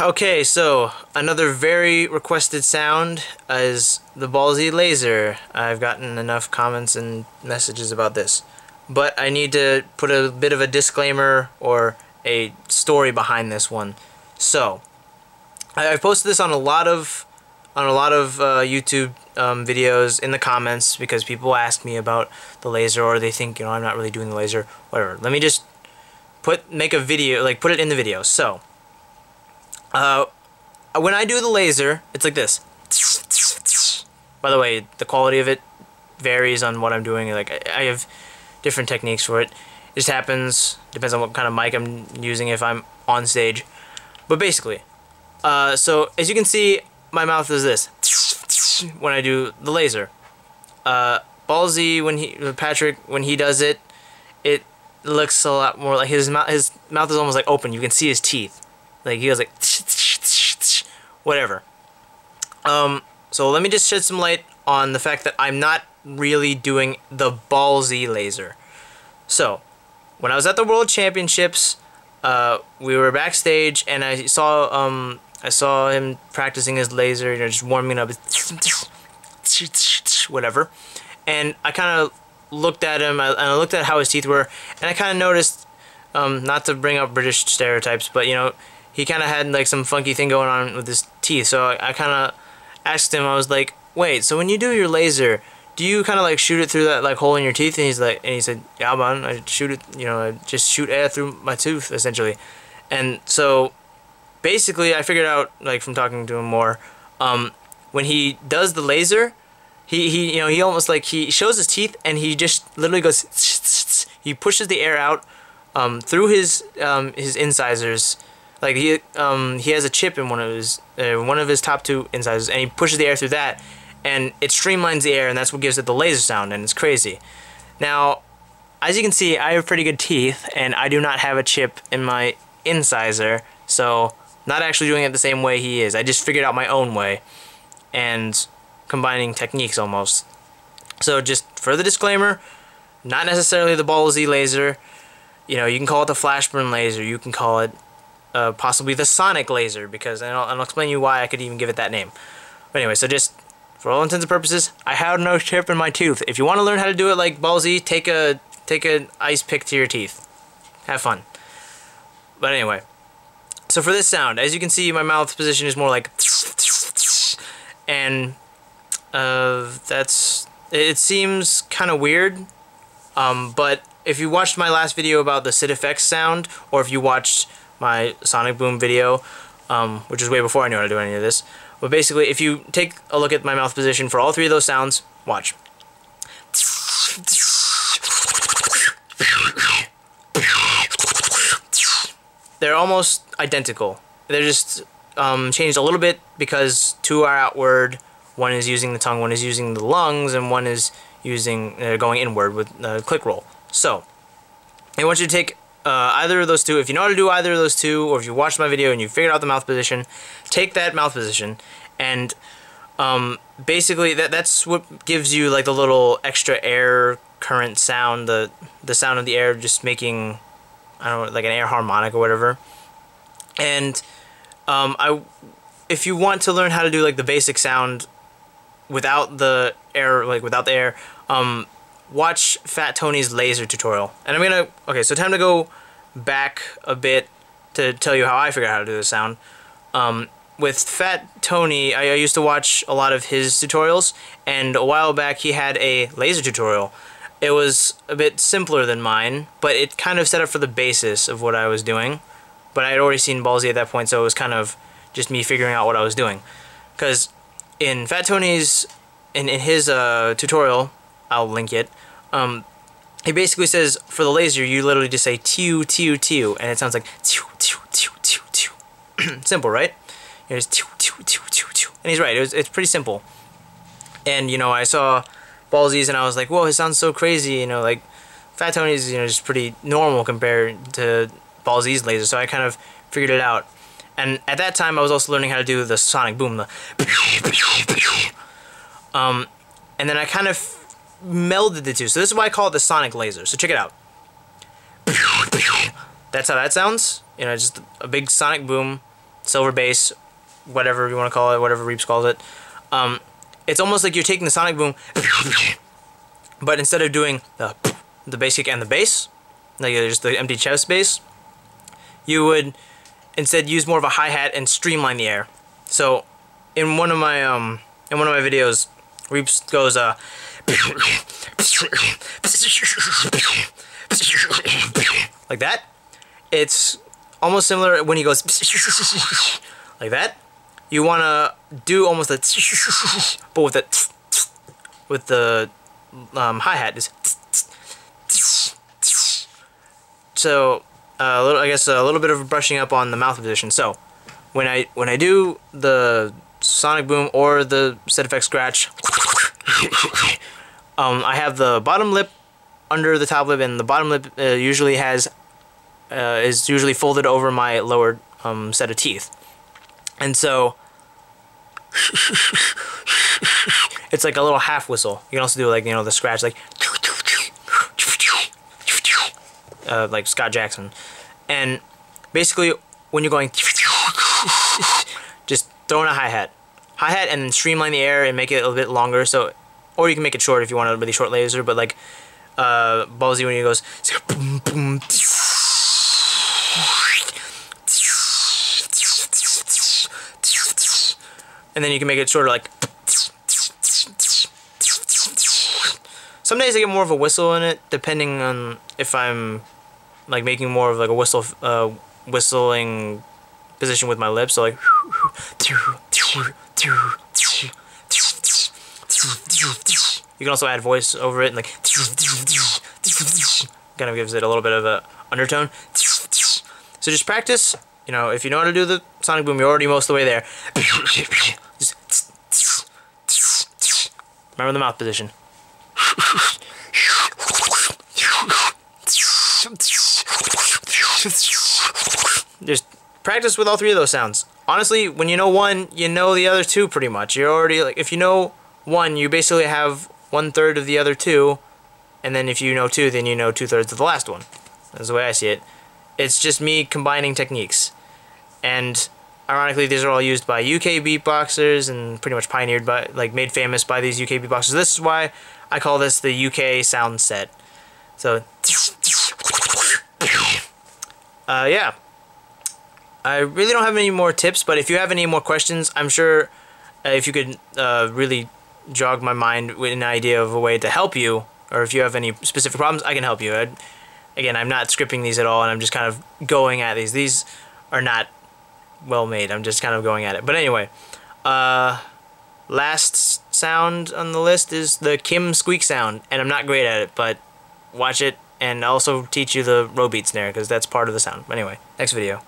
Okay, so another very requested sound is the Ball-Zee laser. I've gotten enough comments and messages about this, but I need to put a bit of a disclaimer or a story behind this one. So I've posted this on a lot of YouTube videos in the comments because people ask me about the laser, or they think, you know, I'm not really doing the laser, whatever. Let me just make a video, like put it in the video. So when I do the laser, it's like this. By the way, the quality of it varies on what I'm doing. Like I have different techniques for it. It just happens, depends on what kind of mic I'm using if I'm on stage. But basically, so as you can see, my mouth is this when I do the laser. Ball-Zee, Patrick, when he does it, it looks a lot more like his mouth is almost like open. You can see his teeth. Like he goes like whatever. So let me just shed some light on the fact that I'm not really doing the Ball-Zee laser. So when I was at the World Championships, we were backstage and I saw him practicing his laser, you know, just warming up, whatever. And I kind of looked at him, and I looked at how his teeth were, and I kind of noticed, not to bring up British stereotypes, but you know, he kind of had like some funky thing going on with his teeth. So I kind of asked him, I was like, wait, so when you do your laser, do you kind of like shoot it through that like hole in your teeth? And he said, yeah, man, I shoot it, you know, I just shoot air through my tooth, essentially. And so basically I figured out, like from talking to him more, when he does the laser, he you know, he almost like, he shows his teeth and he just literally goes, he pushes the air out through his incisors. Like he has a chip in one of his top two incisors, and he pushes the air through that, and it streamlines the air, and that's what gives it the laser sound, and it's crazy. Now, as you can see, I have pretty good teeth, and I do not have a chip in my incisor, so not actually doing it the same way he is. I just figured out my own way, and combining techniques almost. So just further disclaimer, not necessarily the Ball-Zee laser. You know, you can call it the flashburn laser, you can call it possibly the sonic laser, because I'll explain you why I could even give it that name. But anyway, so just for all intents and purposes, I have no chip in my tooth. If you want to learn how to do it like Ball-Zee, take an ice pick to your teeth. Have fun. But anyway, so for this sound, as you can see, my mouth position is more like, and it seems kind of weird, but if you watched my last video about the SiDFX sound, or if you watched my sonic boom video, which is way before I knew how to do any of this, but basically if you take a look at my mouth position for all three of those sounds, watch. They're almost identical. They're just changed a little bit because two are outward, one is using the tongue, one is using the lungs, and one is using going inward with click roll. So I want you to take either of those two. If you know how to do either of those two, or if you watched my video and you figured out the mouth position, take that mouth position, and basically that's what gives you like the little extra air current sound, the sound of the air just making, I don't know, like an air harmonic or whatever. And if you want to learn how to do like the basic sound without the air, watch Fat Tony's laser tutorial. And okay, so time to go back a bit to tell you how I figured out how to do the sound. With Fat Tony, I used to watch a lot of his tutorials, and a while back he had a laser tutorial. It was a bit simpler than mine, but it kind of set up for the basis of what I was doing. But I had already seen Ball-Zee at that point, so it was kind of just me figuring out what I was doing. Because in Fat Tony's, in his tutorial, I'll link it, he basically says, for the laser, you literally just say tew, tew, tew, and it sounds like tew, tew, tew, tew, tew. Simple, right? It's tew, tew, tew, tew, tew. And he's right, it's pretty simple. And, you know, I saw Ball-Zee's and I was like, whoa, it sounds so crazy, you know, like, Fat Tony's, you know, just pretty normal compared to Ball-Zee's laser, so I kind of figured it out. And at that time, I was also learning how to do the sonic boom, and then I kind of melded the two. So this is why I call it the sonic laser. So check it out. That's how that sounds. You know, just a big sonic boom. silver bass, whatever you want to call it, whatever Reaps calls it. It's almost like you're taking the sonic boom, but instead of doing the bass kick and the bass, like just the empty chest bass, you would instead use more of a hi-hat and streamline the air. So in one of my videos, Reaps goes like that. It's almost similar when he goes like that. You want to do almost a but with the hi-hat is so I guess a little bit of brushing up on the mouth position. So when I do the sonic boom or the SiDFX scratch, I have the bottom lip under the top lip, and the bottom lip usually is usually folded over my lower set of teeth, and so it's like a little half whistle. You can also do like, you know, the scratch like Scott Jackson. And basically when you're going just throw in a hi-hat and then streamline the air and make it a little bit longer. So, or you can make it short if you want a really short laser, but like Ball-Zee when he goes and then you can make it shorter, like some days I get more of a whistle in it, depending on if I'm like making more of like a whistling position with my lips. So like you can also add voice over it, and like kind of gives it a little bit of a undertone. So just practice. You know, if you know how to do the sonic boom, you're already most of the way there. Just remember the mouth position. Just practice with all three of those sounds. Honestly, when you know one, you know the other two pretty much. You're already, like, if you know one, you basically have 1/3 of the other two, and then if you know two, then you know 2/3 of the last one. That's the way I see it. It's just me combining techniques. And ironically, these are all used by UK beatboxers and pretty much pioneered by, like, made famous by these UK beatboxers. This is why I call this the UK sound set. So, yeah. I really don't have any more tips, but if you have any more questions, I'm sure if you could really jog my mind with an idea of a way to help you, or if you have any specific problems, I can help you. Again, I'm not scripting these at all, and I'm just kind of going at these. These are not well made. I'm just kind of going at it. But anyway, last sound on the list is the Kim squeak sound, and I'm not great at it, but watch it, and I'll also teach you the row beat snare, because that's part of the sound. But anyway, next video.